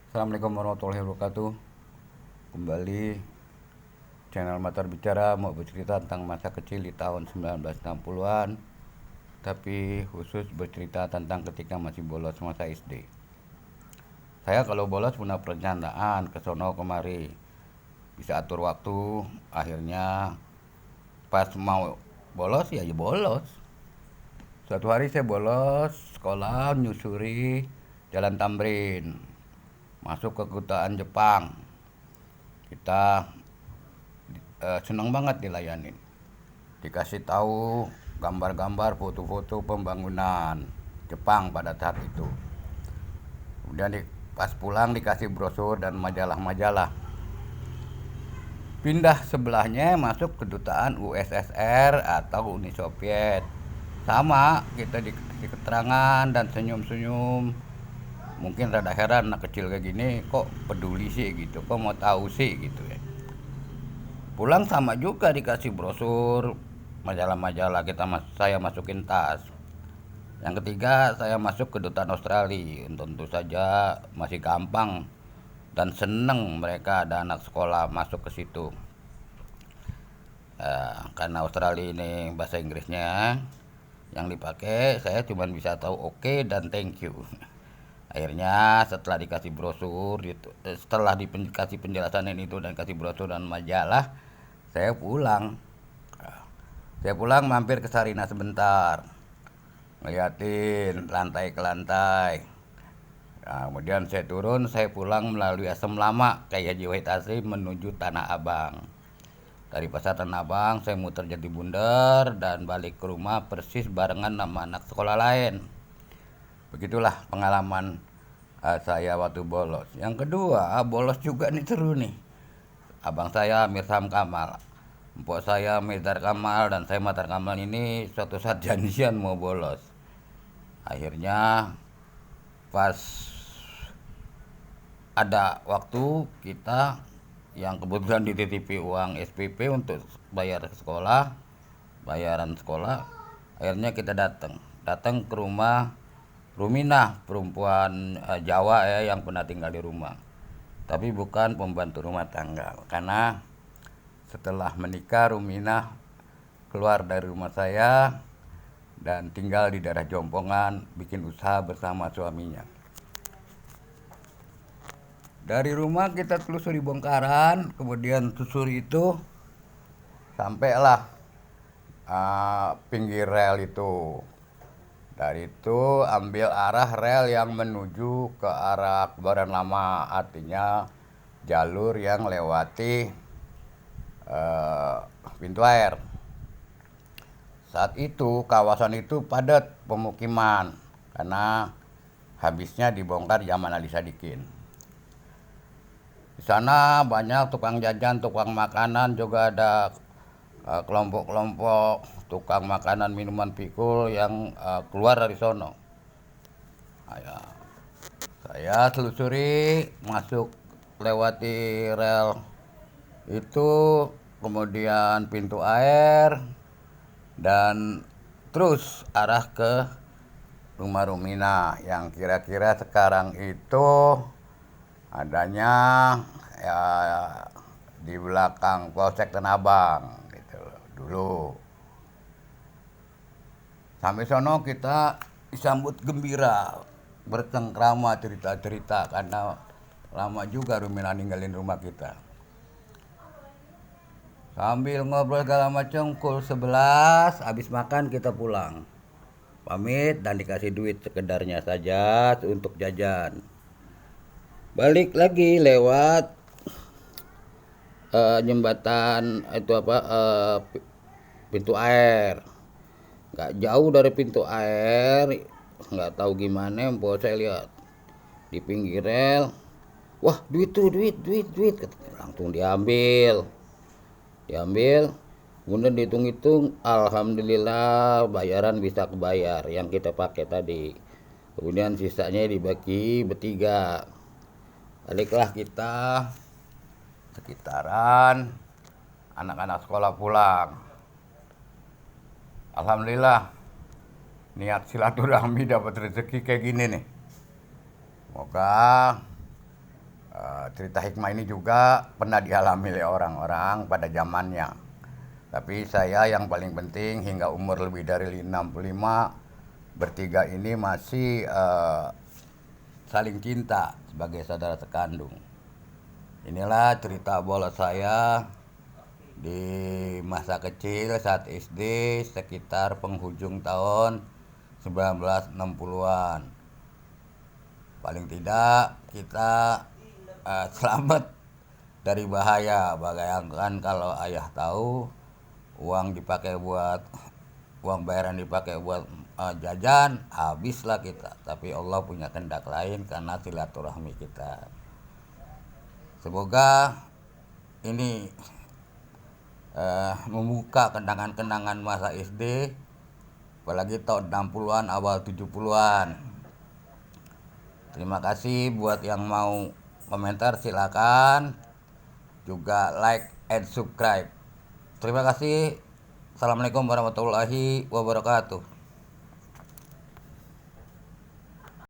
Assalamualaikum warahmatullahi wabarakatuh. Kembali channel Matar Bicara mau bercerita tentang masa kecil di tahun 1960-an, tapi khusus bercerita tentang ketika masih bolos masa SD. Saya kalau bolos punya perencanaan ke sono kemari, bisa atur waktu. Akhirnya pas mau bolos ya bolos. Suatu hari saya bolos sekolah nyusuri Jalan Tamrin, masuk ke kedutaan Jepang. Kita senang banget dilayanin, dikasih tahu gambar-gambar, foto-foto pembangunan Jepang pada saat itu. Kemudian pas pulang dikasih brosur dan majalah-majalah. Pindah sebelahnya masuk kedutaan USSR atau Uni Soviet. Sama, kita dikasih keterangan dan senyum-senyum. Mungkin rada heran anak kecil kayak gini kok peduli sih gitu, kok mau tahu sih gitu ya. Pulang sama juga dikasih brosur, majalah-majalah, saya masukin tas. Yang ketiga saya masuk ke kedutaan Australia. Tentu saja masih gampang dan seneng mereka ada anak sekolah masuk ke situ. Karena Australia ini bahasa Inggrisnya yang dipakai, saya cuma bisa tahu oke dan thank you. Akhirnya setelah dikasih brosur, setelah dikasih penjelasan itu dan kasih brosur dan majalah, saya pulang. Saya pulang mampir ke Sarina sebentar, ngeliatin lantai ke lantai. Nah, kemudian saya turun, saya pulang melalui Asam Lama kayak Haji Wahid Taslim menuju Tanah Abang. Dari pasar Tanah Abang saya muter Jati Bundar dan balik ke rumah persis barengan sama anak sekolah lain. Begitulah pengalaman saya waktu bolos. Yang kedua, bolos juga nih seru nih. Abang saya Mirsam Kamal, empok saya Mirdar Kamal, dan saya Matar Kamal ini suatu saat janjian mau bolos. Akhirnya pas ada waktu kita yang kebetulan dititipi uang SPP untuk bayaran sekolah, akhirnya kita datang ke rumah Ruminah, perempuan Jawa ya yang pernah tinggal di rumah. Tapi bukan pembantu rumah tangga, karena setelah menikah Ruminah keluar dari rumah saya dan tinggal di daerah Jompongan, bikin usaha bersama suaminya. Dari rumah kita telusuri bongkaran, kemudian susuri itu sampailah pinggir rel itu. Dari itu ambil arah rel yang menuju ke arah Kebayoran Lama, artinya jalur yang lewati pintu air. Saat itu kawasan itu padat pemukiman karena habisnya dibongkar zaman Ali Sadikin. Di sana banyak tukang jajan, tukang makanan, juga ada kelompok-kelompok tukang makanan minuman pikul yang keluar dari sono. Saya telusuri masuk lewati rel itu, kemudian pintu air, dan terus arah ke rumah Rumina yang kira-kira sekarang itu adanya ya di belakang Polsek Tanah Abang gitu dulu. Sampai sono kita disambut gembira, bercengkrama cerita-cerita karena lama juga Rumina ninggalin rumah kita. Sambil ngobrol segala macam, pukul 11 habis makan kita pulang. Pamit dan dikasih duit sekedarnya saja untuk jajan. Balik lagi lewat jembatan itu pintu air. Nggak jauh dari pintu air, nggak tahu gimana, empok saya lihat di pinggir rel, wah duit tuh, duit, langsung diambil, kemudian dihitung-hitung, alhamdulillah bayaran bisa kebayar yang kita pakai tadi. Kemudian sisanya dibagi bertiga. Baliklah kita sekitaran anak-anak sekolah pulang. Alhamdulillah niat silaturahmi dapat rezeki kayak gini nih. Semoga Cerita hikmah ini juga pernah dialami oleh orang-orang pada zamannya. Tapi saya yang paling penting hingga umur lebih dari 65, bertiga ini masih saling cinta sebagai saudara sekandung. Inilah cerita bola saya di masa kecil saat SD sekitar penghujung tahun 1960-an. Paling tidak kita selamat dari bahaya. Bayangkan kalau ayah tahu uang bayaran dipakai buat jajan, habislah kita. Tapi Allah punya kehendak lain karena silaturahmi kita. Semoga ini membuka kenangan-kenangan masa SD, apalagi tahun 60-an awal 70-an. Terima kasih buat yang mau komentar, silakan juga like and subscribe. Terima kasih. Assalamualaikum warahmatullahi wabarakatuh.